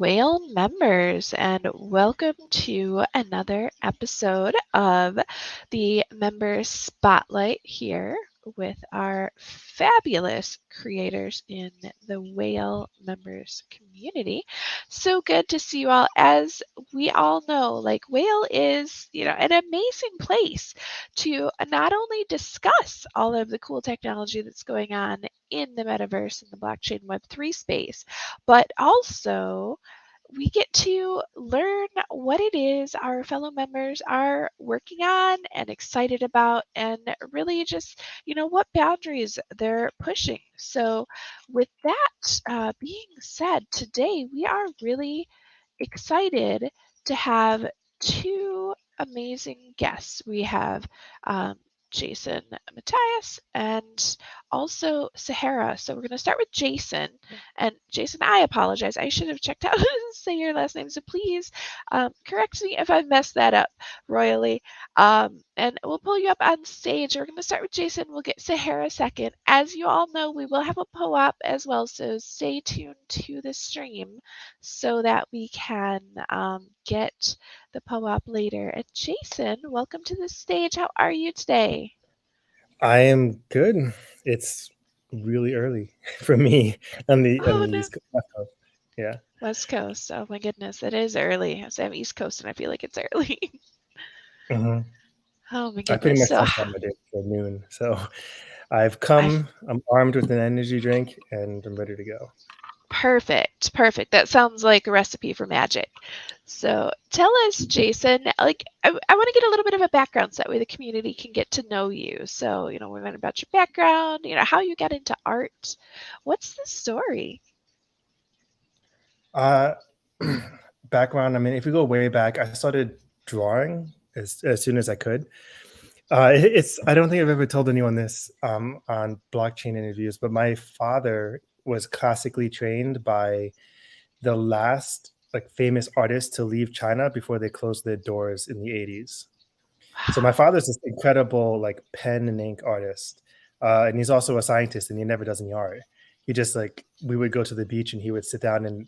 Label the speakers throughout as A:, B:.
A: Whale members, and welcome to another episode of the Member Spotlight here with our fabulous creators in the Whale members community. So good to see you all. As we all know, like Whale is, an amazing place to not only discuss all of the cool technology that's going on in the metaverse and the blockchain Web3 space, but also we get to learn what it is our fellow members are working on and excited about, and really just, what boundaries they're pushing. So, with that being said, today we are really excited to have two amazing guests. We have Jason Matias and also Sahara. So we're going to start with Jason. And Jason, I apologize. I should have checked out and say your last name. So please correct me if I messed that up royally. And we'll pull you up on stage. We're going to start with Jason. We'll get Sahara second. As you all know, we will have a po-op as well. So stay tuned to the stream so that we can get the po-op later. And Jason, welcome to the stage. How are you today?
B: I am good. It's really early for me on the
A: Oh no,
B: East Coast. Yeah.
A: West Coast. Oh my goodness, it is early. So I'm East Coast, and I feel like it's early.
B: hmm
A: Oh my
B: I pretty
A: goodness.
B: much
A: So
B: don't start my day till noon. So I've
A: I
B: come, I'm armed with an energy drink, and I'm ready to go.
A: perfect, perfect. That sounds like a recipe for magic. So tell us, Jason. Like I want to get a little bit of a background, so that way the community can get to know you. So we learn about your background. How you got into art. What's the story?
B: Uh, Background, I mean, if we go way back, I started drawing as soon as I could. I don't think I've ever told anyone this on blockchain interviews, but my father was classically trained by the last like famous artist to leave China before they closed their doors in the 80s. So my
A: Wow.
B: father's this incredible like pen and ink artist, and he's also a scientist, and he never does any art. He just like we would go to the beach and he would sit down and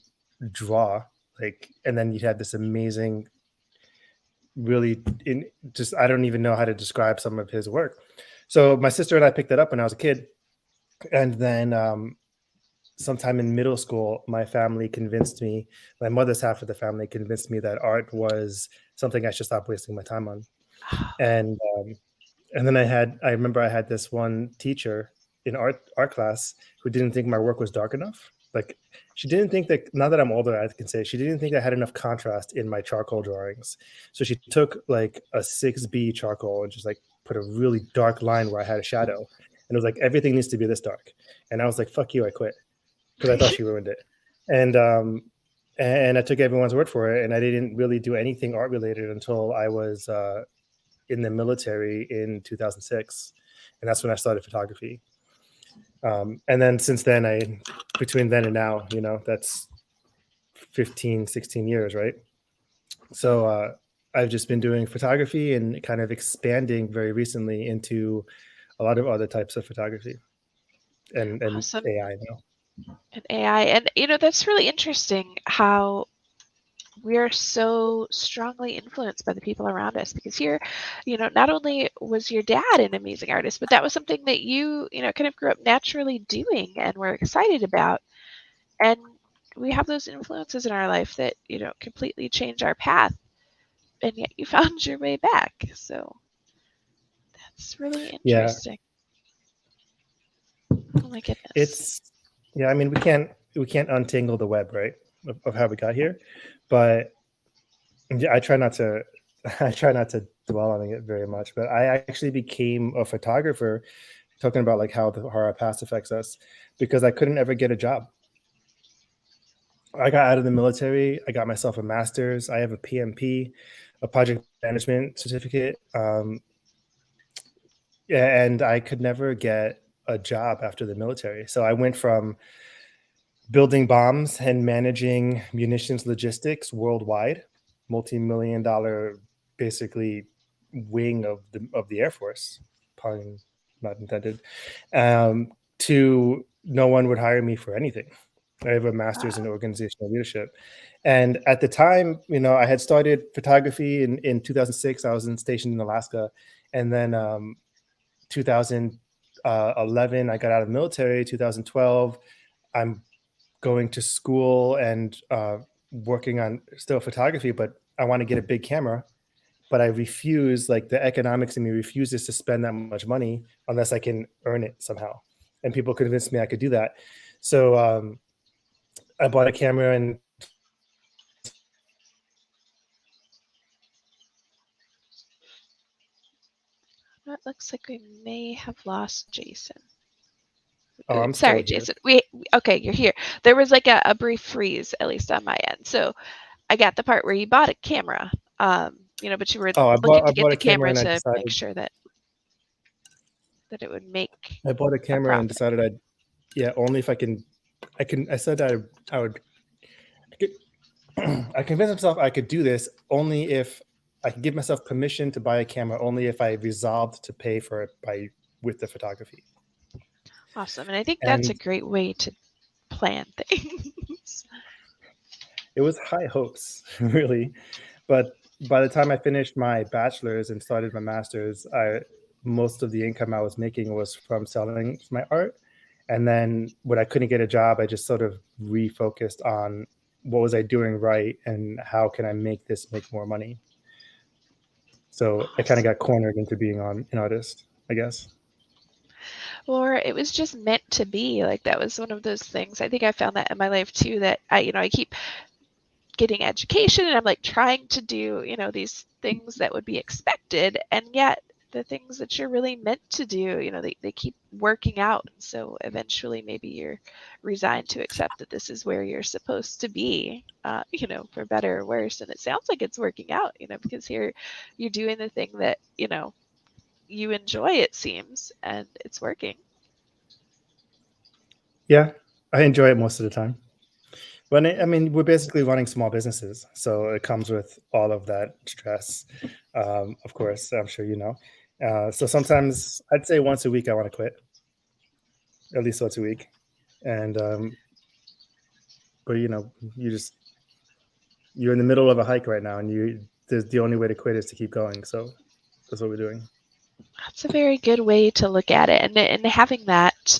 B: draw, like, and then you'd have this amazing, really in just I don't even know how to describe some of his work. So my sister and I picked it up when I was a kid, and then sometime in middle school, my family convinced me, my mother's half of the family convinced me that art was something I should stop wasting my time on. And and then I remember I had this one teacher in art class who didn't think my work was dark enough. Like she didn't think that now that I'm older, I can say she didn't think I had enough contrast in my charcoal drawings. So she took like a 6B charcoal and just like put a really dark line where I had a shadow. And it was like everything needs to be this dark. And I was like, fuck you, I quit because I thought she ruined it. And and I took everyone's word for it, and I didn't really do anything art related until I was in the military in 2006, and that's when I started photography. And then since then, between then and now, that's 15, 16 years, right? So I've just been doing photography and kind of expanding very recently into a lot of other types of photography and
A: Awesome.
B: AI now.
A: And AI. And that's really interesting how we're so strongly influenced by the people around us, because here, not only was your dad an amazing artist, but that was something that you kind of grew up naturally doing and were excited about. And we have those influences in our life that, completely change our path. And yet you found your way back. So that's really
B: Yeah,
A: interesting. Oh my goodness.
B: it's yeah. I mean, we can't untangle the web, right, of how we got here, but yeah, I try not to. I try not to dwell on it very much, but I actually became a photographer, talking about like how our past affects us, because I couldn't ever get a job. I got out of the military. I got myself a master's. I have a PMP, a project management certificate, yeah, and I could never get a job after the military. So I went from building bombs and managing munitions logistics worldwide, multi-million dollar, basically wing of the Air Force, pun not intended, to no one would hire me for anything. I have a master's in
A: Wow.
B: organizational leadership. And at the time, I had started photography in 2006. I was stationed in Alaska. And then 2011, I got out of the military. 2012, I'm going to school and working on still photography, but I want to get a big camera. But I refuse, like the economics in me refuses to spend that much money unless I can earn it somehow. And people convinced me I could do that. So I bought a camera in
A: It looks like we may have lost Jason.
B: Oh, I'm still
A: Sorry,
B: here.
A: Jason. Okay, you're here. There was like a brief freeze, at least on my end. So I got the part where you bought a camera, but you were
B: Oh, I
A: looking
B: bought I
A: to get
B: bought
A: the
B: a camera
A: camera
B: and I
A: to make
B: decided
A: sure that it would make
B: I bought a
A: a
B: camera and
A: profit.
B: decided I'd yeah, only if I said I would I convinced myself I could do this only if I could give myself permission to buy a camera only if I resolved to pay for it by with the photography.
A: Awesome. And I think that's a
B: And
A: great way to plan things.
B: it was high hopes, really. But by the time I finished my bachelor's and started my master's, I most of the income I was making was from selling my art. And then when I couldn't get a job, I just sort of refocused on what was I doing right and how can I make this make more money. So I kind of
A: Awesome.
B: got cornered into being an artist, I guess.
A: Or it was just meant to be. Like that was one of those things. I think I found that in my life too, that I keep getting education and I'm like trying to do, these things that would be expected. And yet the things that you're really meant to do, they keep working out. And so eventually maybe you're resigned to accept that this is where you're supposed to be, for better or worse. And it sounds like it's working out, because here you're doing the thing that, you enjoy, it seems, and it's working.
B: Yeah, I enjoy it most of the time. But I mean, we're basically running small businesses, so it comes with all of that stress. Of course, I'm sure you know. So sometimes I'd say once a week I want to quit, at least once a week. And but you're in the middle of a hike right now, and the only way to quit is to keep going. So that's what we're doing.
A: That's a very good way to look at it. And having that,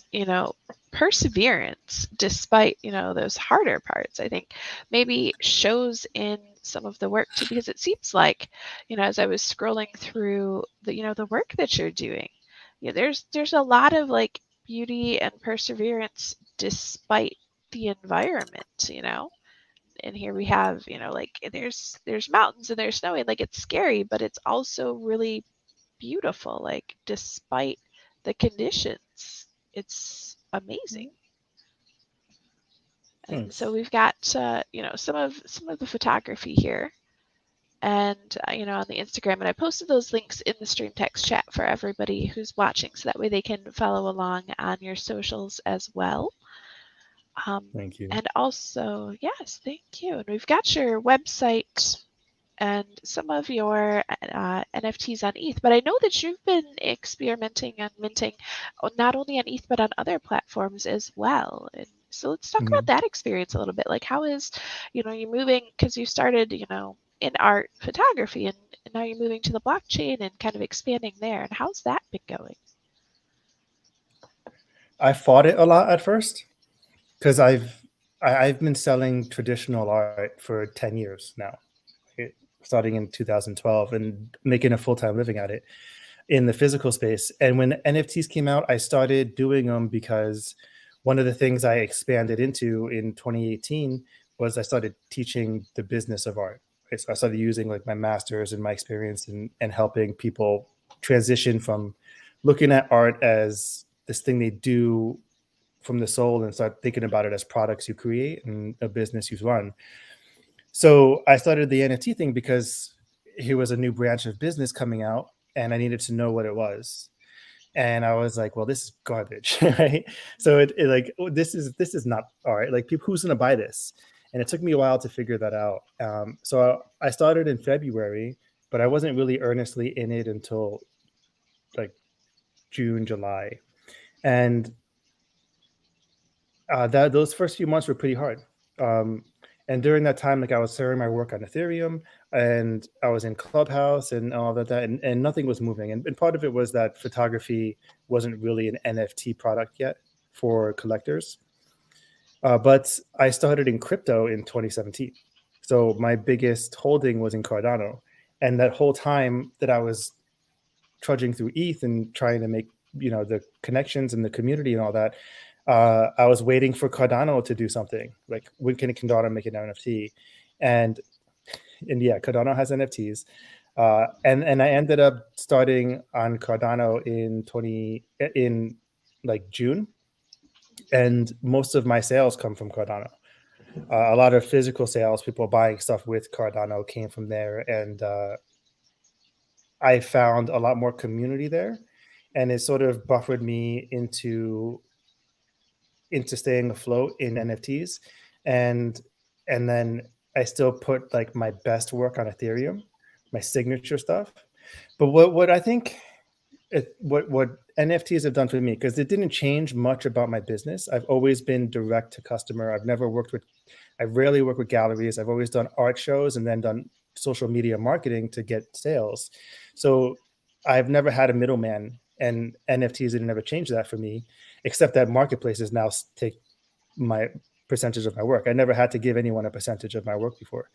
A: perseverance despite, those harder parts, I think maybe shows in some of the work too, because it seems like, as I was scrolling through the work that you're doing, there's a lot of like beauty and perseverance despite the environment. And here we have, like there's mountains and there's snow and like it's scary, but it's also really beautiful, like despite the conditions. It's amazing. And so
B: Thanks.
A: we've got some of the photography here, and on the Instagram, and I posted those links in the stream text chat for everybody who's watching, so that way they can follow along on your socials as well. Um,
B: Thank you.
A: and also, yes, thank you. And we've got your website and some of your NFTs on ETH. But I know that you've been experimenting and minting not only on ETH but on other platforms as well. And so let's talk about
B: Mhm.
A: that experience a little bit. Like how is, you moving, because you started, in art photography, and now you're moving to the blockchain and kind of expanding there. And how's that been going?
B: I fought it a lot at first because I've been selling traditional art for 10 years now, starting in 2012 and making a full time living at it in the physical space. And when NFTs came out, I started doing them because one of the things I expanded into in 2018 was I started teaching the business of art. Right? So I started using like my masters and my experience and helping people transition from looking at art as this thing they do from the soul and start thinking about it as products you create and a business you run. So I started the NFT thing because here was a new branch of business coming out and I needed to know what it was. And I was like, well, this is garbage, right? So it like this is not all right. Like, people, who's gonna buy this? And it took me a while to figure that out. So I started in February, but I wasn't really earnestly in it until like June, July. And That those first few months were pretty hard. Um, and during that time, like I was sharing my work on Ethereum, and I was in Clubhouse and all of that, and nothing was moving. And part of it was that photography wasn't really an NFT product yet for collectors. But I started in crypto in 2017. So my biggest holding was in Cardano. And that whole time that I was trudging through ETH and trying to make, the connections and the community and all that, I was waiting for Cardano to do something. Like, when can Cardano make an NFT? And yeah, Cardano has NFTs. And I ended up starting on Cardano in like June, and most of my sales come from Cardano. A lot of physical sales, people buying stuff with Cardano, came from there, and I found a lot more community there, and it sort of buffered me into staying afloat in NFTs, and then I still put like my best work on Ethereum, my signature stuff. But what I think what NFTs have done for me, because it didn't change much about my business. I've always been direct to customer. I rarely work with galleries. I've always done art shows and then done social media marketing to get sales. So I've never had a middleman, and NFTs didn't ever change that for me, except that marketplaces now take my percentage of my work. I never had to give anyone a percentage of my work before.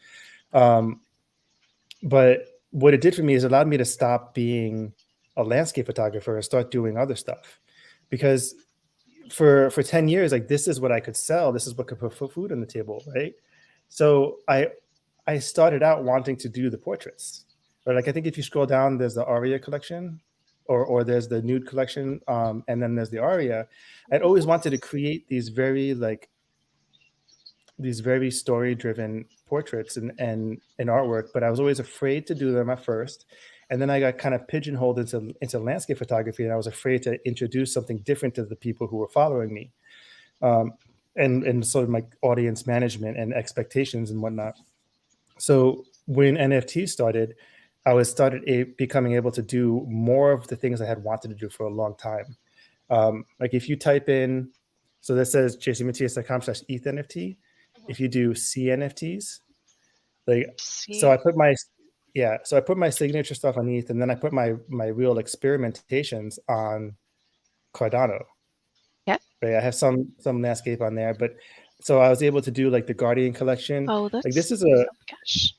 B: Um, but what it did for me is allowed me to stop being a landscape photographer and start doing other stuff. Because for 10 years, like, this is what I could sell. This is what could put food on the table, right? So I started out wanting to do the portraits. Or, like, I think if you scroll down, there's the Aria collection, or there's the nude collection, and then there's the Aria. I'd always wanted to create these very story driven portraits and artwork, but I was always afraid to do them at first. And then I got kind of pigeonholed into landscape photography, and I was afraid to introduce something different to the people who were following me, um, and sort of my audience management and expectations and whatnot. So when NFT started, becoming able to do more of the things I had wanted to do for a long time. Like, if you type in, so this says jcmatias.com/ETH NFT. If you do CNFTs, like, so
A: See?
B: I put my so I put my signature stuff on ETH, and then I put my real experimentations on Cardano.
A: Yeah.
B: Right, I have some landscape on there, but so I was able to do like the Guardian collection.
A: Oh,
B: Like,
A: that's, oh my gosh.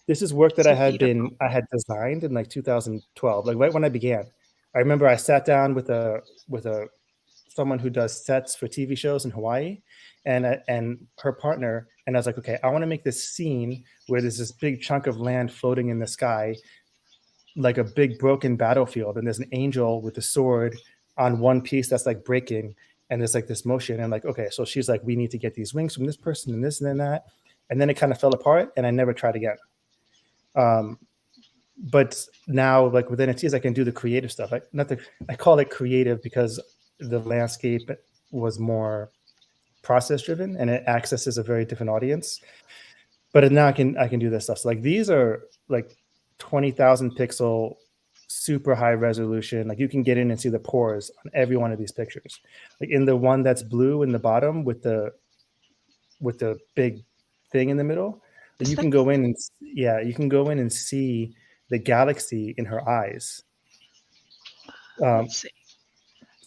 B: this is work that
A: So beautiful.
B: I had designed in like 2012, like right when I began. I remember I sat down with a someone who does sets for TV shows in Hawaii, and her partner, and I was like, okay, I want to make this scene where there's this big chunk of land floating in the sky, like a big broken battlefield, and there's an angel with a sword on one piece that's like breaking, and there's like this motion, and like, okay, so she's like, we need to get these wings from this person and this and then that, and then it kind of fell apart, and I never tried again. But now, like, with NFTs, I can do the creative stuff. I call it creative because the landscape was more process driven, and it accesses a very different audience. But now I can do this stuff. So, like, these are like 20,000 pixel, super high resolution. Like, you can get in and see the pores on every one of these pictures. Like, in the one that's blue in the bottom with the big thing in the middle,
A: Is
B: you
A: that?
B: can go in and see the galaxy in her eyes.
A: Let's
B: Um,
A: see.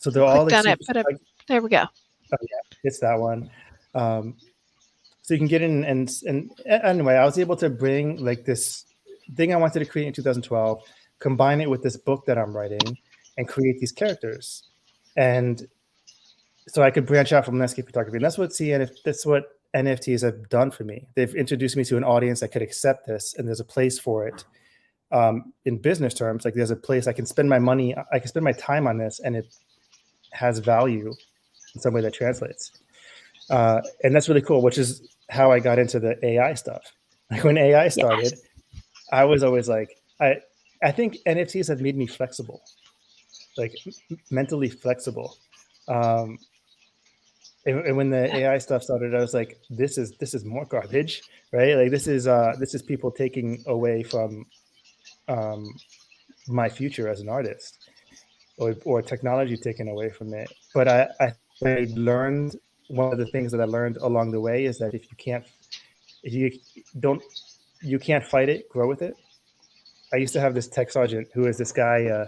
B: so
A: I
B: they're all
A: clicked
B: like
A: on it,
B: super,
A: but
B: like,
A: there we go.
B: oh yeah, it's that one. So you can get in and anyway, I was able to bring like this thing I wanted to create in 2012, combine it with this book that I'm writing, and create these characters. And so I could branch out from landscape photography. And that's what NFTs have done for me. They've introduced me to an audience that could accept this, and there's a place for it. In business terms, like, there's a place I can spend my money, I can spend my time on this, and it has value in some way that translates. And that's really cool, which is how I got into the AI stuff. Like, when AI started,
A: Yes.
B: I was always like, I think NFTs have made me flexible, like, mentally flexible. Um, and when the
A: Yeah.
B: AI stuff started, I was like, this is more garbage, right? Like, this is people taking away from um, my future as an artist, or technology taken away from it. But I learned one of the things that I learned along the way is that if you don't, you can't fight it, grow with it. I used to have this tech sergeant who was this guy,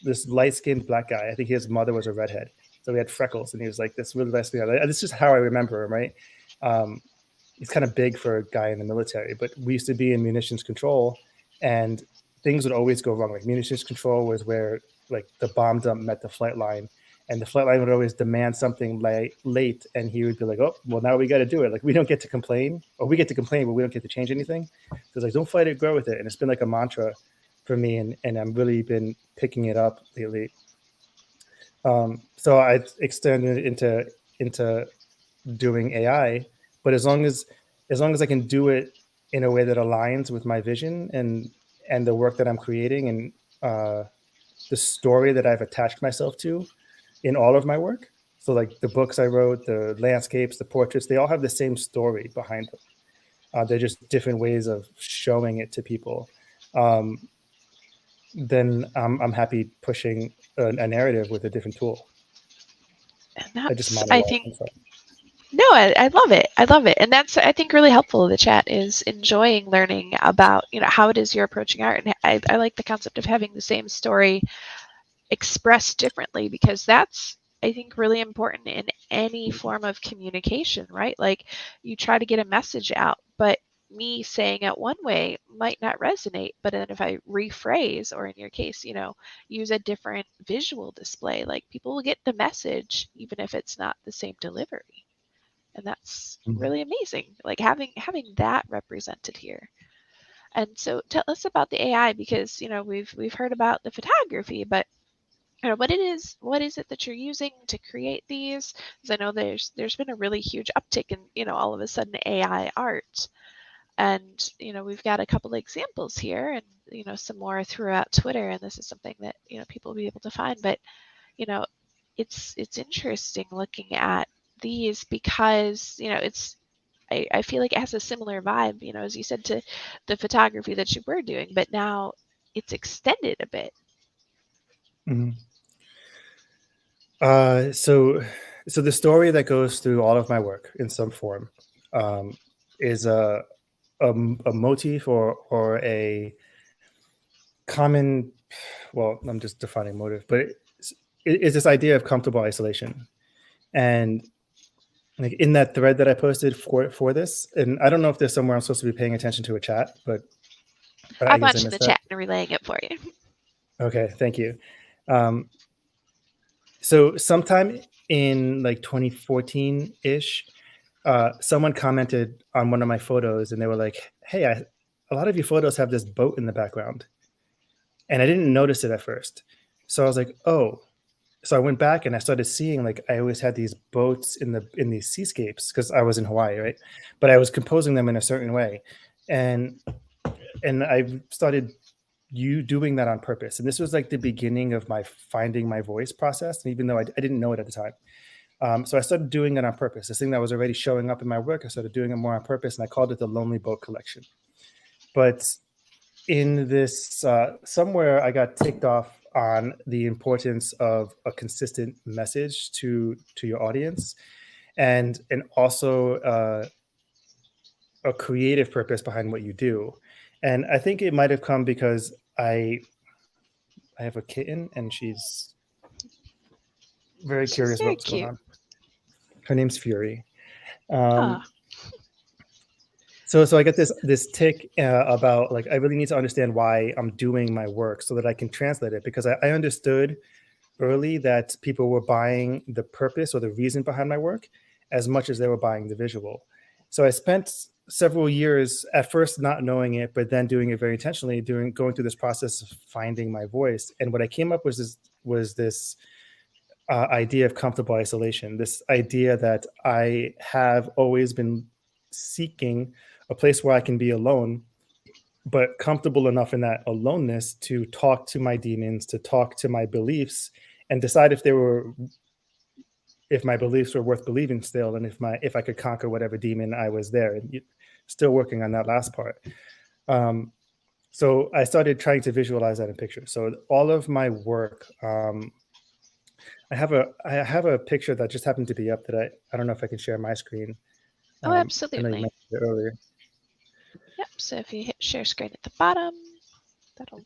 B: this light skinned black guy. I think his mother was a redhead. So he had freckles and he was like this really nice guy. This is how I remember him, right? Um, he's kind of big for a guy in the military, but we used to be in munitions control and things would always go wrong. Like munitions control was where like the bomb dump met the flight line and the flight line would always demand something late and he would be like, oh, well, now we got to do it. Like we don't get to complain, or we get to complain, but we don't get to change anything. So it's like, don't fight it, grow with it. And it's been like a mantra for me. And I've really been picking it up lately. So I extended into doing AI, but as long as I can do it in a way that aligns with my vision and the work that I'm creating and the story that I've attached myself to in all of my work. So like the books I wrote, the landscapes, the portraits, they all have the same story behind them. They're just different ways of showing it to people. Then I'm happy pushing a narrative with a different tool.
A: And
B: I just
A: that's, I
B: monologue.
A: think,
B: I'm sorry.
A: no, I love it. I love it. And that's, I think, really helpful in the chat is enjoying learning about, how it is you're approaching art. And I like the concept of having the same story expressed differently, because that's, I think, really important in any form of communication, right? Like you try to get a message out, but me saying it one way might not resonate. But then if I rephrase, or in your case, use a different visual display, like people will get the message even if it's not the same delivery. And that's really amazing, like having that represented here. And so tell us about the AI, because we've heard about the photography, but what is it that you're using to create these? Because I know there's been a really huge uptick in all of a sudden AI art. And we've got a couple of examples here, and some more throughout Twitter, and this is something that people will be able to find. But you know it's interesting looking at these, because it's, I feel like it has a similar vibe, as you said, to the photography that you were doing, but now it's extended a bit.
B: Mm-hmm. So the story that goes through all of my work in some form is a motif or a common. Well, I'm just defining motive, but it's this idea of comfortable isolation, and like in that thread that I posted for this, and I don't know if there's somewhere I'm supposed to be paying attention to a chat, but I
A: I'm
B: guess I
A: watching the
B: missed that.
A: chat and relaying it for you.
B: Okay, thank you. So sometime in like 2014 ish, someone commented on one of my photos and they were like, hey, a lot of your photos have this boat in the background. And I didn't notice it at first. So I was like, oh. So I went back and I started seeing, like, I always had these boats in these seascapes because I was in Hawaii, right? But I was composing them in a certain way. And I started doing that on purpose. And this was like the beginning of my finding my voice process. And even though I didn't know it at the time. So I started doing it on purpose. This thing that was already showing up in my work, I started doing it more on purpose, and I called it the Lonely Boat Collection. But in this, somewhere I got ticked off on the importance of a consistent message to your audience, and also a creative purpose behind what you do. And I think it might have come because I have a kitten, and she's very
A: She's
B: curious about
A: very
B: what's going
A: cute.
B: on. Her name's Fury. Um,
A: Ah,
B: so I get this tick about, like, I really need to understand why I'm doing my work so that I can translate it, because I understood early that people were buying the purpose or the reason behind my work as much as they were buying the visual. So I spent several years at first not knowing it, but then doing it very intentionally, going through this process of finding my voice. And what I came up with was this idea of comfortable isolation, this idea that I have always been seeking a place where I can be alone, but comfortable enough in that aloneness to talk to my demons, to talk to my beliefs, and decide if my beliefs were worth believing still, and if I could conquer whatever demon I was there. And still working on that last part. So I started trying to visualize that in pictures. So all of my work I have a picture that just happened to be up that I don't know if I can share my screen.
A: Oh,
B: I know you
A: absolutely.
B: mentioned it earlier.
A: Yep. So if you hit share screen at the bottom, that'll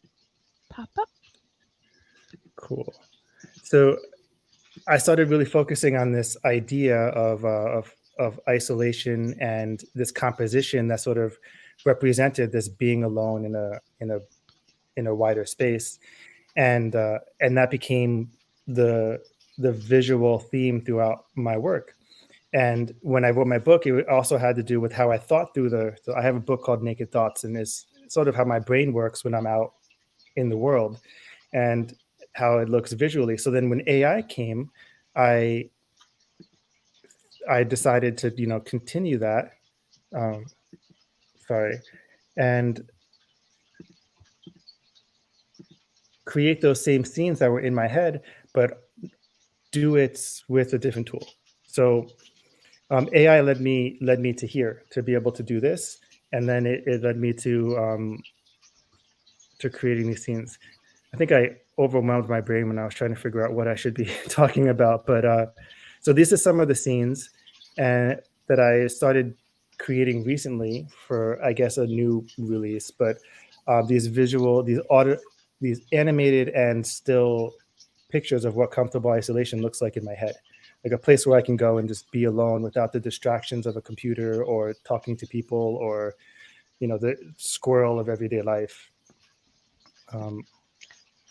A: pop up.
B: Cool. So I started really focusing on this idea of isolation and this composition that sort of represented this being alone in a wider space, and that became the the visual theme throughout my work. And when I wrote my book, it also had to do with how I thought through the. So I have a book called Naked Thoughts, and it's sort of how my brain works when I'm out in the world, and how it looks visually. So then when AI came, I I decided to continue that. Um, sorry, and create those same scenes that were in my head, but do it with a different tool. So AI led me to here to be able to do this, and then it led me to creating these scenes. I think I overwhelmed my brain when I was trying to figure out what I should be talking about. But so these are some of the scenes and that I started creating recently for, I guess, a new release. But these animated and still pictures of what comfortable isolation looks like in my head, like a place where I can go and just be alone without the distractions of a computer or talking to people or the squirrel of everyday life. Um,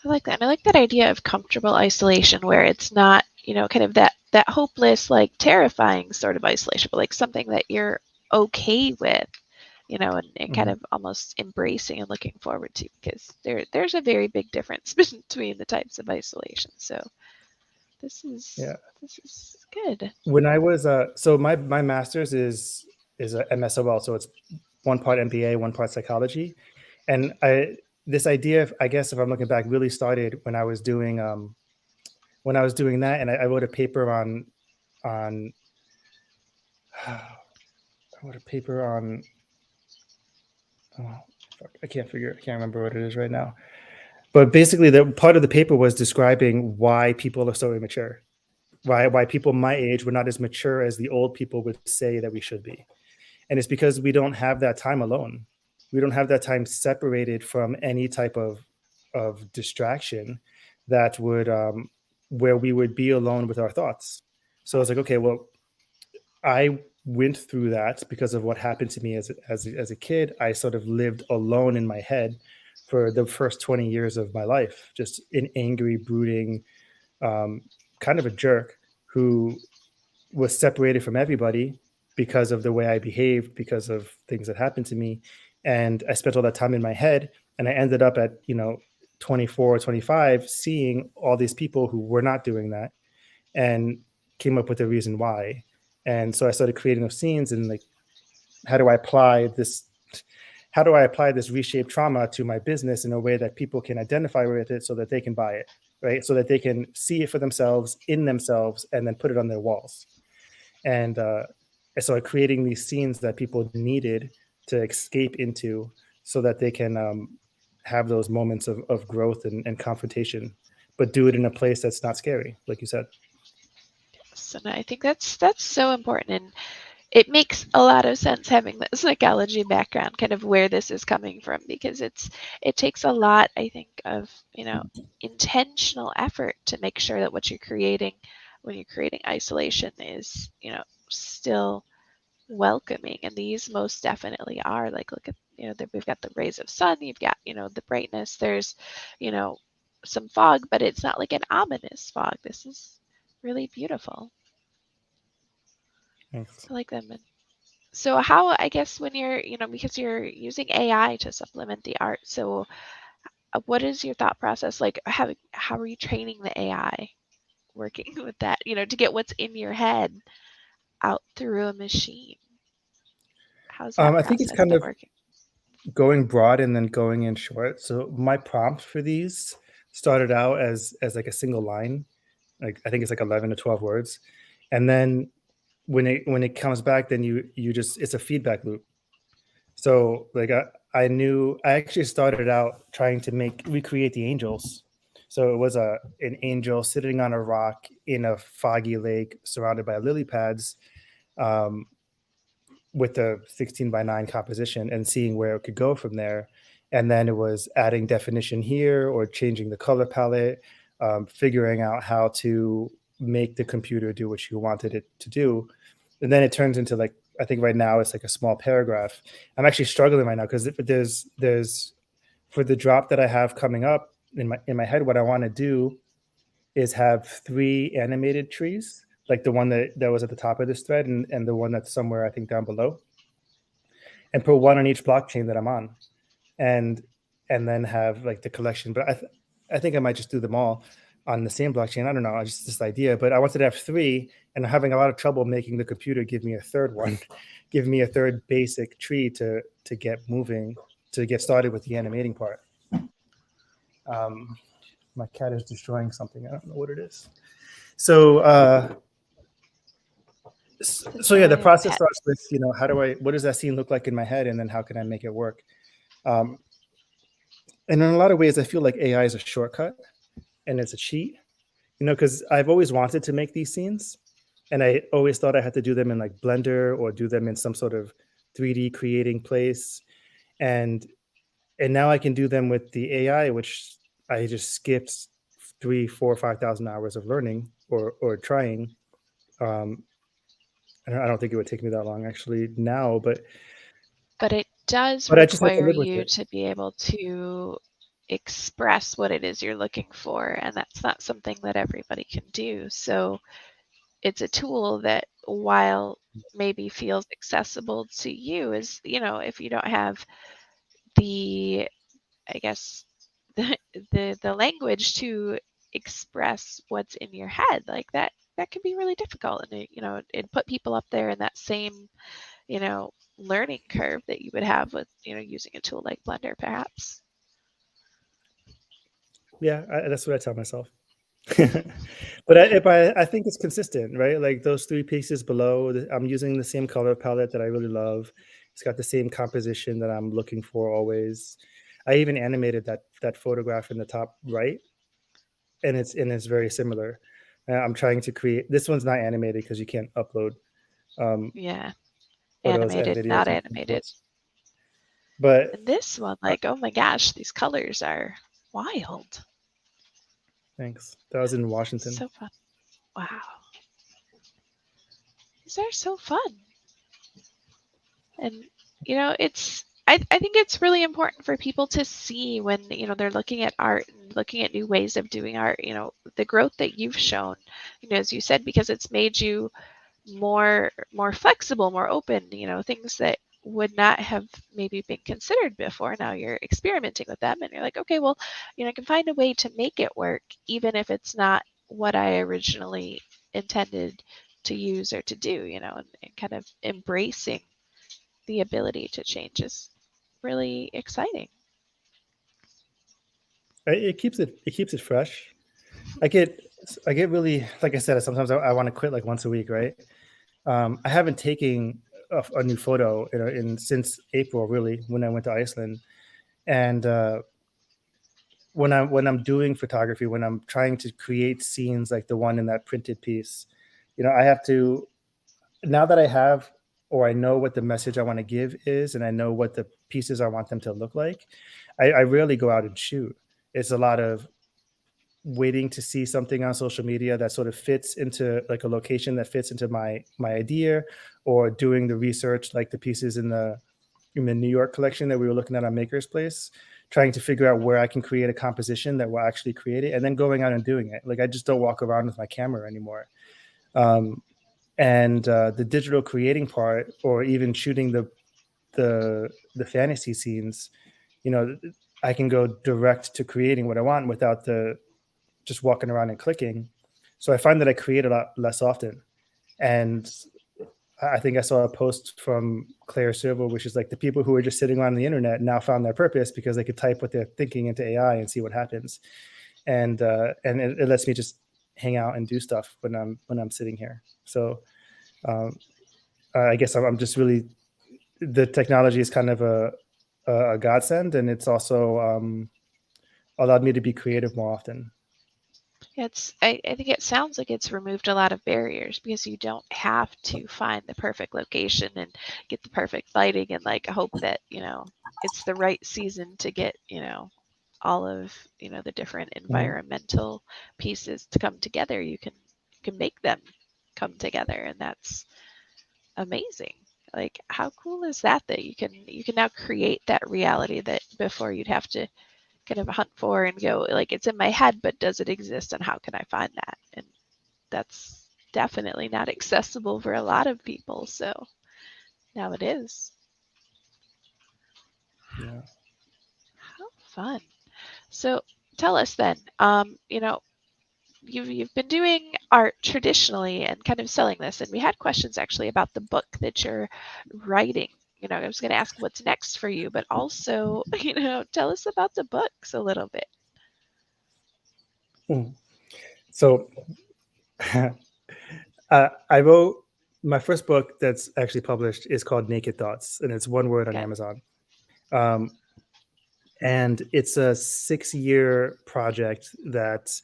A: I like that. And I like that idea of comfortable isolation where it's not, kind of that hopeless, like terrifying sort of isolation, but like something that you're okay with, and kind
B: mhm.
A: of almost embracing and looking forward to because there's a very big difference between the types of isolation. So this is
B: Yeah.
A: this is good.
B: When I was so my master's is a MSOL, so it's one part MBA, one part psychology, and I this idea, I guess, if I'm looking back, really started when I was doing that, and I wrote a paper on I wrote a paper on oh fuck, I can't remember what it is right now. But basically, the part of the paper was describing why people are so immature, why people my age were not as mature as the old people would say that we should be. And it's because we don't have that time alone. We don't have that time separated from any type of distraction that would where we would be alone with our thoughts. So it's like, okay, well, I went through that because of what happened to me as a kid. I sort of lived alone in my head for the first 20 years of my life, just an angry, brooding, um, kind of a jerk who was separated from everybody because of the way I behaved, because of things that happened to me. And I spent all that time in my head. And I ended up at, 24, 25, seeing all these people who were not doing that and came up with a reason why. And so I started creating those scenes and like, how do I apply this? How do I apply this reshaped trauma to my business in a way that people can identify with it so that they can buy it, right? So that they can see it for themselves, in themselves, and then put it on their walls. And so creating these scenes that people needed to escape into so that they can have those moments of growth and confrontation, but do it in a place that's not scary, like you said.
A: So no, I think that's so important, and it makes a lot of sense having the psychology background, kind of where this is coming from, because it takes a lot, I think, of intentional effort to make sure that what you're creating when you're creating isolation is still welcoming, and these most definitely are. Like, look at we've got the rays of sun, you've got the brightness, there's you know some fog, but it's not like an ominous fog. This is really beautiful.
B: Thanks.
A: I like them. So how, I guess, when you're, because you're using AI to supplement the art, so what is your thought process like? How are you training the AI working with that, to get what's in your head out through a machine? How's that
B: I think it's
A: process
B: kind
A: been
B: of
A: working?
B: going broad and then going in short. So my prompt for these started out as like a single line, like I think it's like 11 to 12 words, and then when it comes back, then you just it's a feedback loop. So like I knew I actually started out trying to make recreate the angels. So it was an angel sitting on a rock in a foggy lake surrounded by lily pads, um, with the 16 by 9 composition, and seeing where it could go from there. And then it was adding definition here or changing the color palette, figuring out how to make the computer do what you wanted it to do. And then it turns into, like, I think right now it's like a small paragraph. I'm actually struggling right now because there's for the drop that I have coming up in my head, what I want to do is have 3 animated trees, like the one that was at the top of this thread, and the one that's somewhere I think down below, and put one on each blockchain that I'm on, and and then have like the collection. But I think I might just do them all on the same blockchain. I don't know. Just this idea, but I wanted to have 3, and I'm having a lot of trouble making the computer give me a third one, give me a third basic tree to get moving, to get started with the animating part. Um, my cat is destroying something. I don't know what it is. So
A: The
B: so yeah, the
A: joy of
B: process starts with,
A: pets.
B: what does that scene look like in my head, and then how can I make it work? Um, and in a lot of ways, I feel like AI is a shortcut and it's a cheat, because I've always wanted to make these scenes, and I always thought I had to do them in like Blender or do them in some sort of 3D creating place, and now I can do them with the AI, which I just skipped 3, 4, 5,000 hours of learning or trying. Um, I don't think it would take me that long actually now,
A: But it does
B: but I just have to
A: require
B: live with
A: you
B: it.
A: to be able to express what it is you're looking for, and that's not something that everybody can do. So it's a tool that, while maybe feels accessible to you, is, if you don't have the, I guess, the the language to express what's in your head, like that can be really difficult, and it put people up there in that same, learning curve that you would have with, using a tool like Blender, perhaps.
B: Yeah, that's what I tell myself. But I think it's consistent, right? Like those 3 pieces below, I'm using the same color palette that I really love. It's got the same composition that I'm looking for always. I even animated that photograph in the top right, and it's very similar. I'm trying to create. This one's not animated because you can't upload um,
A: Yeah,
B: photos and
A: animated,
B: videos
A: not
B: and
A: animated.
B: templates. But
A: And this one, like, oh my gosh, these colors are wild.
B: thanks. That was in Washington.
A: So fun. Wow. These are so fun. And, I think it's really important for people to see when, they're looking at art and looking at new ways of doing art, the growth that you've shown, as you said, because it's made you more flexible, more open, things that would not have maybe been considered before. Now you're experimenting with them and you're like, okay, well, I can find a way to make it work, even if it's not what I originally intended to use or to do, and kind of embracing the ability to change is really exciting.
B: It keeps it fresh. I get I get really, like I said, sometimes I want to quit like once a week, right? I haven't taken a new photo in since April, really, when I went to Iceland. And when I'm doing photography, when I'm trying to create scenes like the one in that printed piece, I have to, now that I have, or I know what the message I want to give is, and I know what the pieces I want them to look like, I rarely go out and shoot. It's a lot of waiting to see something on social media that sort of fits into like a location that fits into my idea, or doing the research like the pieces in the New York collection that we were looking at on Maker's Place, trying to figure out where I can create a composition that will actually create it, and then going out and doing it. Like I just don't walk around with my camera anymore. Um, and the digital creating part, or even shooting the fantasy scenes, you know, I can go direct to creating what I want without the just walking around and clicking. So I find that I create a lot less often. And I think I saw a post from Claire Silver, which is like the people who were just sitting on the internet now found their purpose because they could type what they're thinking into AI and see what happens. And it lets me just hang out and do stuff when I'm sitting here. So um, I guess I'm just really, the technology is kind of a godsend, and it's also allowed me to be creative more often.
A: I think it sounds like it's removed a lot of barriers because you don't have to find the perfect location and get the perfect lighting and like hope that, it's the right season to get, all of, the different
B: Mhm.
A: environmental pieces to come together. You can make them come together, and that's amazing. Like, how cool is that you can now create that reality that before you'd have to kind of hunt for and go like it's in my head, but does it exist and how can I find that? And that's definitely not accessible for a lot of people. So now it is.
B: Yeah.
A: How fun. So tell us then, you've been doing art traditionally and kind of selling this, and we had questions actually about the book that you're writing. I was going to ask what's next for you, but also, tell us about the books a little bit.
B: Mm. So I wrote my first book that's actually published is called Naked Thoughts, and it's one word on
A: Okay.
B: Amazon. Um, and it's a 6-year project that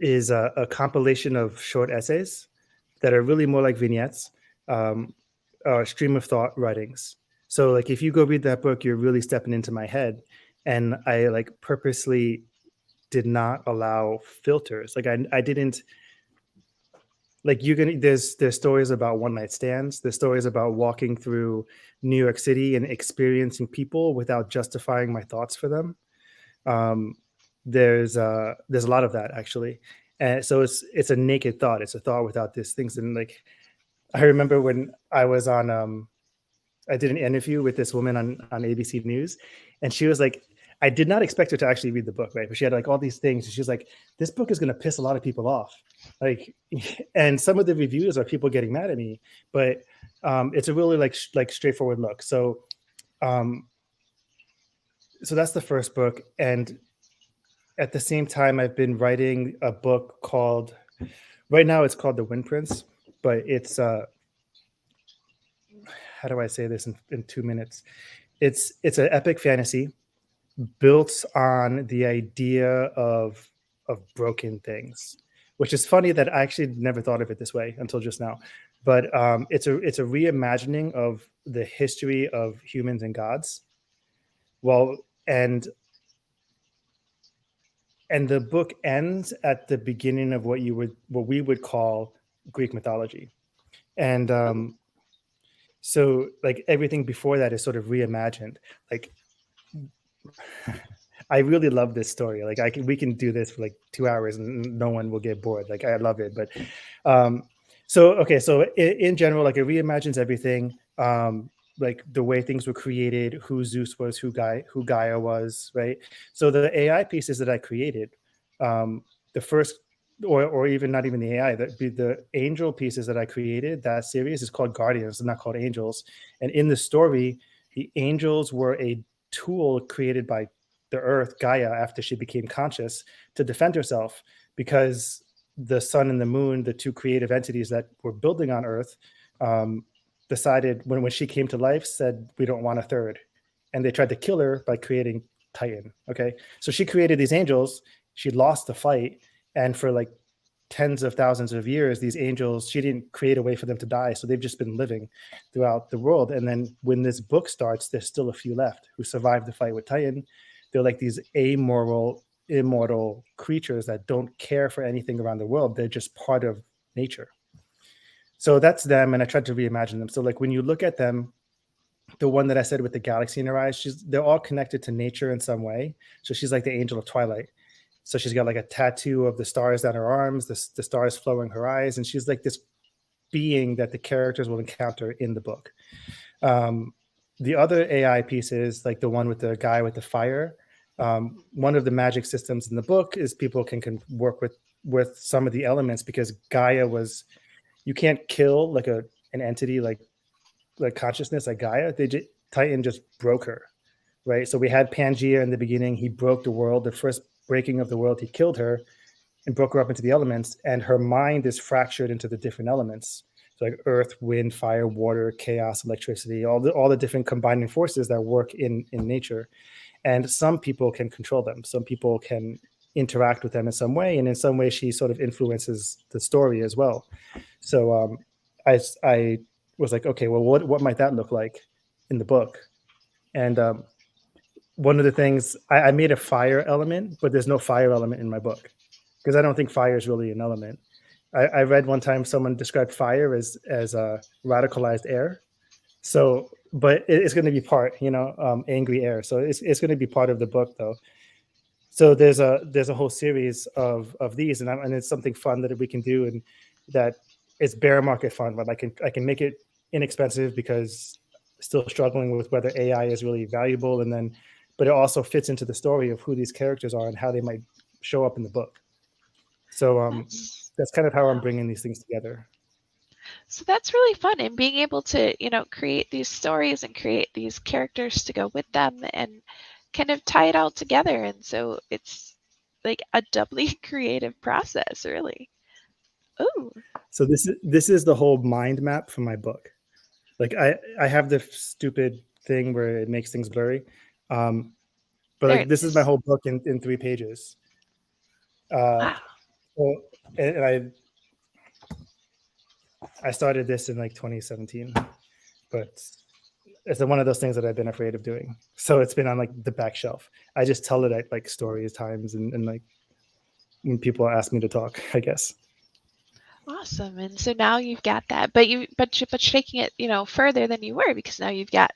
B: is a compilation of short essays that are really more like vignettes, um, stream of thought writings. So, like, if you go read that book, you're really stepping into my head, and I like purposely did not allow filters. Like, I didn't like you're gonna there's stories about one night stands. There's stories about walking through New York City and experiencing people without justifying my thoughts for them. Um, there's a lot of that actually, and so it's a naked thought. It's a thought without these things. And like I remember when I did an interview with this woman on ABC News, and she was like, I did not expect her to actually read the book, right? But she had like all these things, and she was like, "This book is going to piss a lot of people off." Like, and some of the reviews are people getting mad at me, but it's a really like straightforward look. Um, so that's the first book, and at the same time, I've been writing a book called. Right now, it's called The Wind Prince, but it's how do I say this in 2 minutes? It's an epic fantasy built on the idea of broken things, which is funny that I actually never thought of it this way until just now. But it's a reimagining of the history of humans and gods. Well, and the book ends at the beginning of what we would call Greek mythology, and
A: Oh,
B: so like everything before that is sort of reimagined. Like I really love this story. Like we can do this for like 2 hours and no one will get bored. Like I love it. But um, so okay, so in general, like it reimagines everything. Like the way things were created, who Zeus was, who Gaia was, right? So the AI pieces that I created, um, the first, or even not even the AI, the angel pieces that I created. That series is called Guardians, and not called Angels. And in the story, the angels were a tool created by the earth, Gaia, after she became conscious to defend herself because the sun and the moon, the two creative entities that were building on earth, um, decided when she came to life, said, we don't want a third. And they tried to kill her by creating Titan. Okay. So she created these angels. She lost the fight. And for like tens of thousands of years, these angels, she didn't create a way for them to die. So they've just been living throughout the world. And then when this book starts, there's still a few left who survived the fight with Titan. They're like these amoral, immortal creatures that don't care for anything around the world. They're just part of nature. So that's them. And I tried to reimagine them. So like when you look at them, the one that I said with the galaxy in her eyes, they're all connected to nature in some way. So she's like the angel of twilight. So she's got like a tattoo of the stars down her arms, the stars flowing her eyes, and she's like this being that the characters will encounter in the book. Um, the other AI pieces, like the one with the guy with the fire, one of the magic systems in the book is people can work with some of the elements because Gaia was you can't kill like an entity like consciousness like Gaia. Titan just broke her, right? So we had Pangea in the beginning. He broke the world. The first breaking of the world, he killed her and broke her up into the elements, and her mind is fractured into the different elements. So like earth, wind, fire, water, chaos, electricity, all the different combining forces that work in nature. And some people can control them. Some people can. interact with them in some way, and in some way she sort of influences the story as well. So I was like, okay, well, what might that look like in the book? And one of the things I made a fire element, but there's no fire element in my book because I don't think fire is really an element. I read one time someone described fire as a radicalized air. So, but it's going to be part, angry air. So it's going to be part of the book though. So there's a whole series of these, and it's something fun that we can do, and that it's bear market fun, but I can make it inexpensive because still struggling with whether AI is really valuable, and then but it also fits into the story of who these characters are and how they might show up in the book. So
A: That's
B: that's kind of how I'm
A: wow.
B: bringing these things together.
A: So that's really fun, and being able to, create these stories and create these characters to go with them and kind of tie it all together. And so it's like a doubly creative process, really. Oh,
B: So this is the whole mind map for my book. Like I have this stupid thing where it makes things blurry. Um, but
A: there
B: like
A: it
B: this is my
A: is.
B: whole book in 3 pages. Uh,
A: Wow.
B: so and I started this in like 2017, but it's one of those things that I've been afraid of doing. So it's been on like the back shelf. I just tell it at like stories times and like when people ask me to talk, I guess.
A: Awesome. And so now you've got that, but you're taking it, further than you were because now you've got,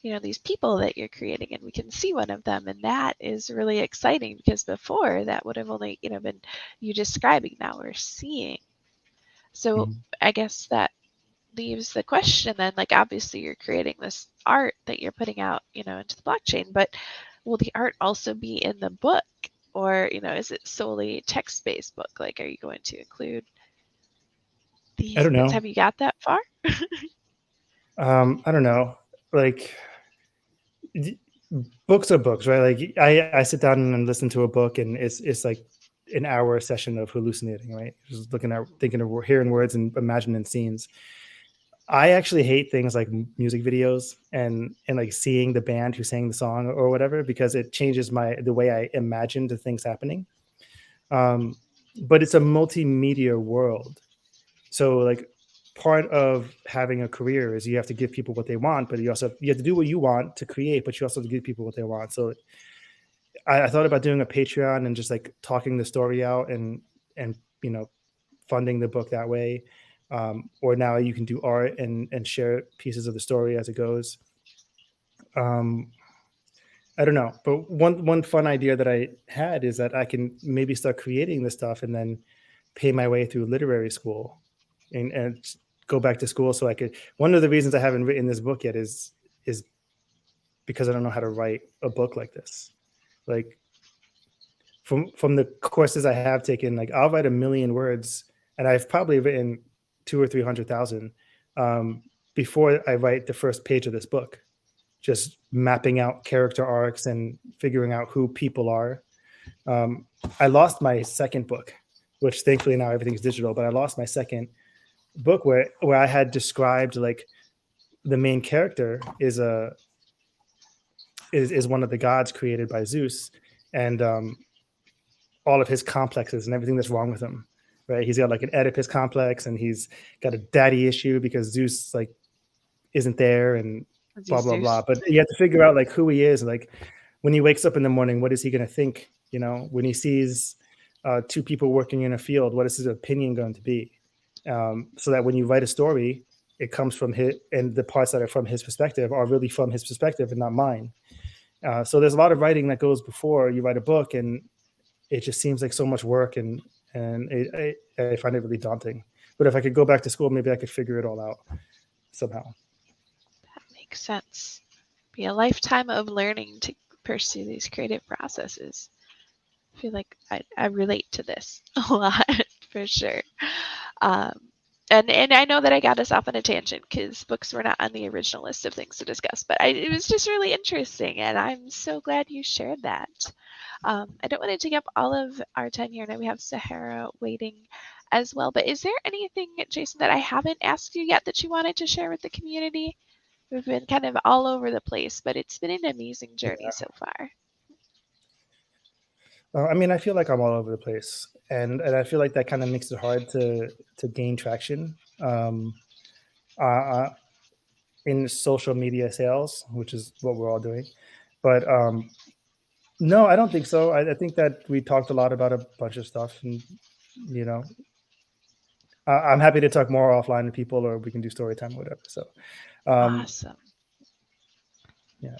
A: these people that you're creating and we can see one of them and that is really exciting because before that would have only, been you describing. Now we're seeing. So
B: Mhm.
A: I guess that leaves the question then, like obviously you're creating this art that you're putting out, into the blockchain, but will the art also be in the book? Or, is it solely text-based book? Like, are you going to include
B: I
A: these
B: don't
A: bits?
B: know.
A: Have you got that far?
B: I don't know. Like books are books, right? Like I sit down and listen to a book, and it's like an hour session of hallucinating, right? Just looking at, thinking of, hearing words and imagining scenes. I actually hate things like music videos and like seeing the band who sang the song or whatever because it changes the way I imagine the things happening. Um, but it's a multimedia world, so like part of having a career is you have to give people what they want, but you have to do what you want to create, but you also have to give people what they want. So I thought about doing a Patreon and just like talking the story out and funding the book that way. Or now you can do art and share pieces of the story as it goes. Um, I don't know, but one fun idea that I had is that I can maybe start creating this stuff and then pay my way through literary school and go back to school so I could. One of the reasons I haven't written this book yet is because I don't know how to write a book like this. Like from the courses I have taken, like I'll write 1 million words, and I've probably written 2 or 300,000 um, before I write the first page of this book. Just mapping out character arcs and figuring out who people are. Um, I lost my second book, which thankfully now everything's digital. But I lost my second book where I had described like the main character is one of the gods created by Zeus, and all of his complexes and everything that's wrong with him. Right, he's got like an Oedipus complex, and he's got a daddy issue because Zeus like isn't there, and blah
A: These
B: blah blah.
A: Zeus.
B: But you have to figure out like who he is. Like when he wakes up in the morning, what is he going to think? When he sees two people working in a field, what is his opinion going to be? So that when you write a story, it comes from his, and the parts that are from his perspective are really from his perspective and not mine. So there's a lot of writing that goes before you write a book, and it just seems like so much work, and I find it really daunting. But if I could go back to school, maybe I could figure it all out somehow.
A: That makes sense. Be a lifetime of learning to pursue these creative processes. I feel like I relate to this a lot for sure. Um, and I know that I got us off on a tangent because books were not on the original list of things to discuss, but it was just really interesting, and I'm so glad you shared that. I don't want to take up all of our time here. I know we have Sahara waiting as well, but is there anything, Jason, that I haven't asked you yet that you wanted to share with the community? We've been kind of all over the place, but it's been an amazing journey so far.
B: I mean, I feel like I'm all over the place, and I feel like that kind of makes it hard to gain traction uh, uh, in social media sales, which is what we're all doing. But no, I don't think so. I think that we talked a lot about a bunch of stuff, and you know, I'm happy to talk more offline with people, or we can do story time or whatever. So, um,
A: Awesome.
B: yeah,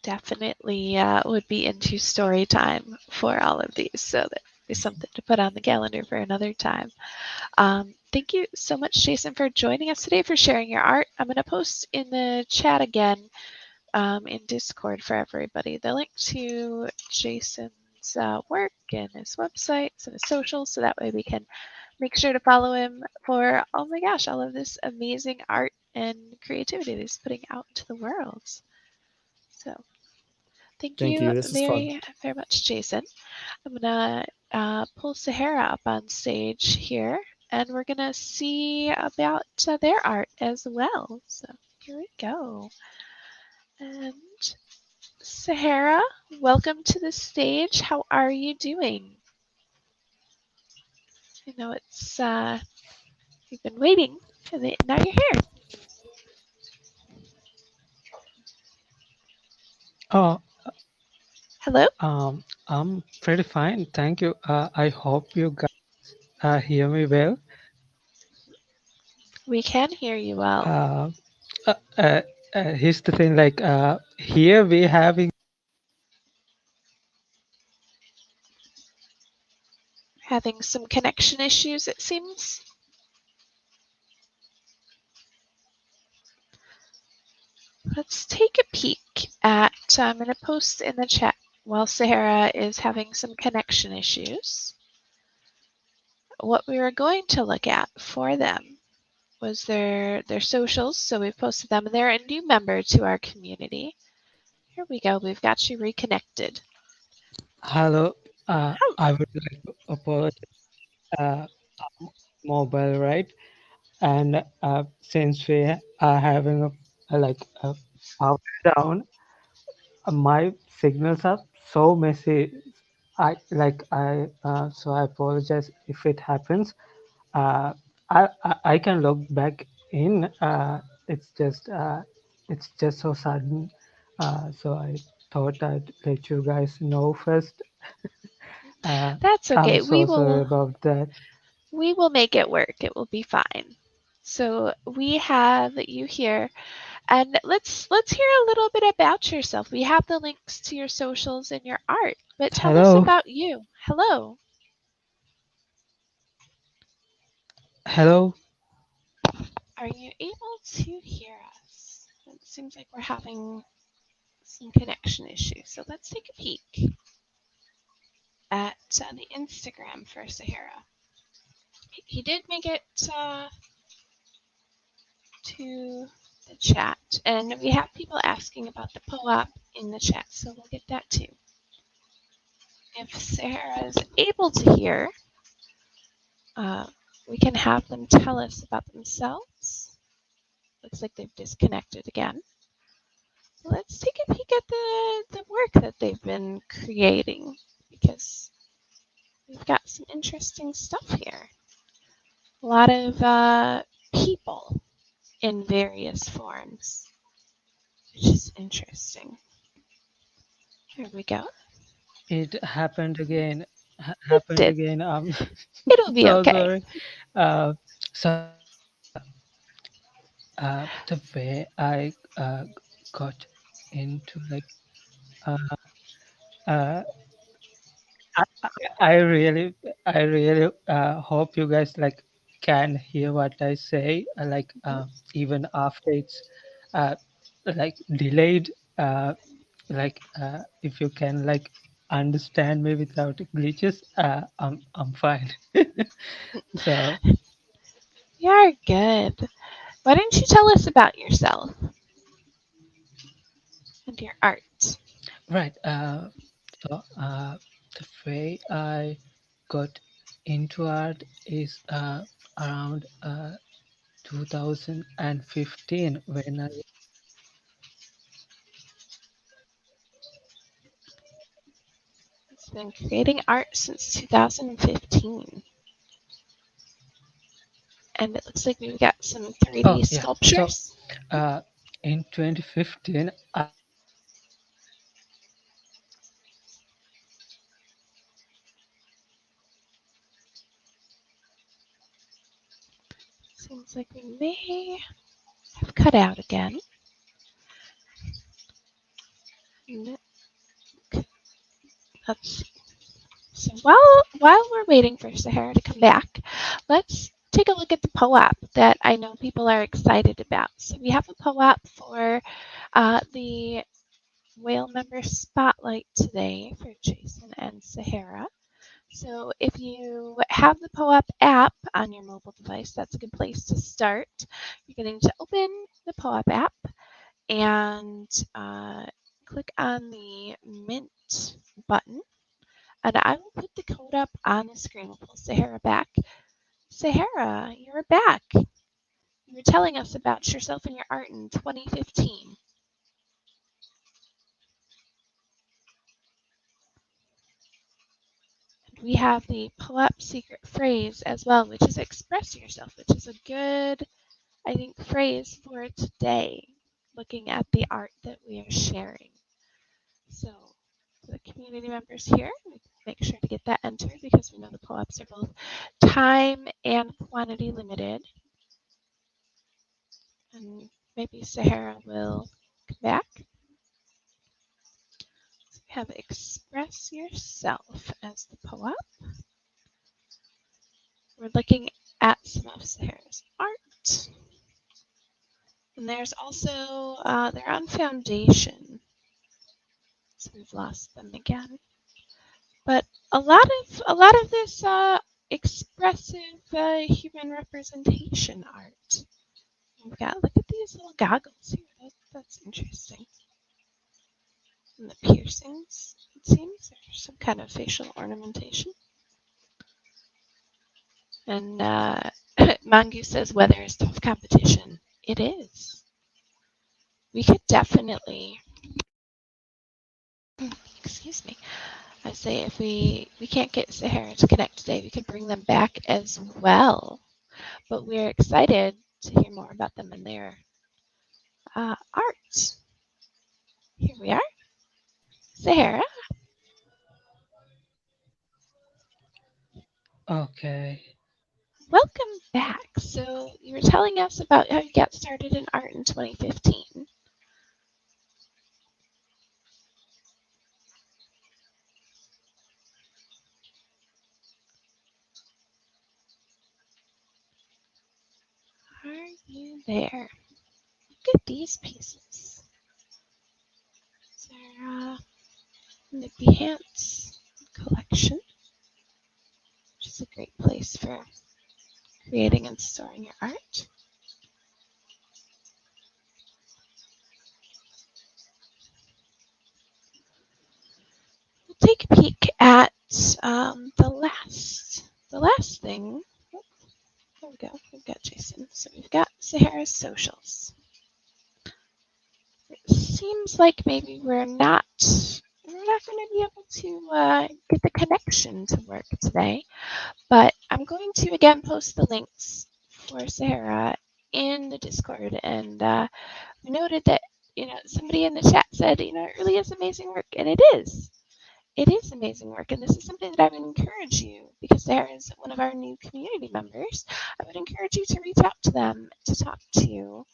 A: Definitely would be into story time for all of these. So that is something to put on the calendar for another time. Thank you so much, Jason, for joining us today, for sharing your art. I'm going to post in the chat again in Discord for everybody the link to Jason's work and his websites and his socials, so that way we can make sure to follow him for, oh my gosh, all of this amazing art and creativity that he's putting out into the world. So thank
B: thank
A: you
B: you. This is fun.
A: very, very much, Jason. I'm gonna pull Sahara up on stage here, and we're gonna see about their art as well. So here we go. And Sahara, welcome to the stage. How are you doing? I know it's you've been waiting, and now you're here.
C: Oh,
A: Hello.
C: I'm pretty fine, thank you. I hope you guys hear me well.
A: We can hear you well.
C: Uh, Here's the thing, like here we having.
A: Having some connection issues, it seems. Let's take a peek at. I'm going to post in the chat while Sahara is having some connection issues. What we were going to look at for them was their socials. So we've posted them, and they're a new member to our community. Here we go. We've got you reconnected.
C: Hello,
A: Hello.
C: I would like to apologize. I'm mobile, right? And since we are having a power down, my signals are so messy. So I apologize if it happens. uh, I can log back in. It's just it's just so sudden. So I thought I'd let you guys know first. Uh,
A: That's
C: I'm
A: okay.
C: so sorry about that.
A: We will make it work. It will be fine. So we have you here, and let's hear a little bit about yourself. We have the links to your socials and your art, but tell us
C: Hello,
A: about you. Hello.
C: hello.
A: Are you able to hear us? It seems like we're having some connection issues. So let's take a peek at the Instagram for Sahara. He did make it to the chat, and we have people asking about the POAP in the chat, so we'll get that too. If Sahara is able to hear, uh, we can have them tell us about themselves. Looks like they've disconnected again. Let's take a peek at the work that they've been creating, because we've got some interesting stuff here. A lot of people in various forms, which is interesting. Here we go.
C: It happened again.
A: It
C: Happened
A: did.
C: again.
A: It'll be
C: So
A: okay.
C: sorry. So the way I got into uh, uh, I, I really, I really hope you guys can hear what I say. Even after it's uh, delayed, if you can understand me without glitches, I'm fine. So
A: You're good. Why don't you tell us about yourself and your art?
C: right, the way I got into art is around 2015 when I
A: been creating art since 2015. And it looks like we've got some 3D
C: Oh yeah. So
A: sculptures.
C: in 2015, I started art
A: Seems like we may have cut out again. And let's So while we're waiting for Sahara to come back, let's take a look at the POAP that I know people are excited about. So we have a POAP for the whale member spotlight today for Jason and Sahara. So if you have the POAP app on your mobile device, that's a good place to start. You're going to open the POAP app and click on the Mint button. And I will put the code up on the screen. We'll pull Sahara back. Sahara, you're back. You were telling us about yourself and your art in 2015. And we have the pull-up secret phrase as well, which is express yourself, which is a good, I think, phrase for today, looking at the art that we are sharing. So for the community members here, make sure to get that entered because we know the pull-ups are both time and quantity limited. And maybe Sahara will come back. So we have express yourself as the POAP. We're looking at some of Sahara's art. And there's also, they're on foundation. So we've lost them again. But a lot of this expressive human representation art. We've got, look at these little goggles here. That's interesting. And the piercings, it seems, or some kind of facial ornamentation. And Mangu says weather is tough competition. It is. We could definitely, excuse me, I say if we can't get Sahara to connect today, we could bring them back as well. But we're excited to hear more about them and their art. Here we are. Sahara,
C: okay.
A: welcome back. So you were telling us about how you got started in art in 2015. Are you there? Look at these pieces. They're the Behance collection, which is a great place for creating and storing your art. We'll take a peek at the last thing. Oh, there we go. We've got Jason. So we've got Sahara's socials. It seems like maybe we're not going to be able to get the connection to work today. But I'm going to again post the links for Sahara in the Discord. And we noted that somebody in the chat said it really is amazing work, and it is. It is amazing work, and this is something that I would encourage you because Sahara is one of our new community members. I would encourage you to reach out to them to talk to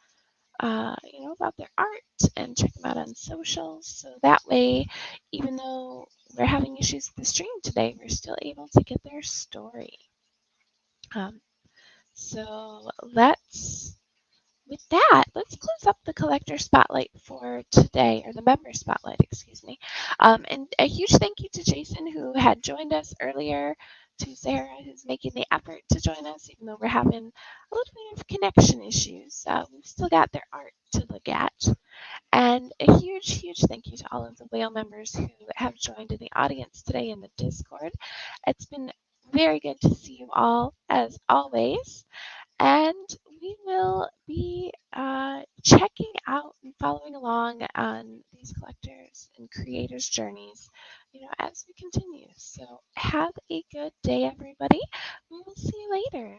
A: about their art and check them out on socials. So that way, even though we're having issues with the stream today, we're still able to get their story. Um, so with that, let's close up the collector spotlight for today, or the member spotlight, excuse me. And a huge thank you to Jason, who had joined us earlier, to Sarah, who's making the effort to join us, even though we're having a little bit of connection issues. We've still got their art to look at. And a huge, huge thank you to all of the whale members who have joined in the audience today in the Discord. It's been very good to see you all, as always. And we will be checking out and following along on these these collectors and creators' journeys, as we continue. So have a good day, everybody. We will see you later.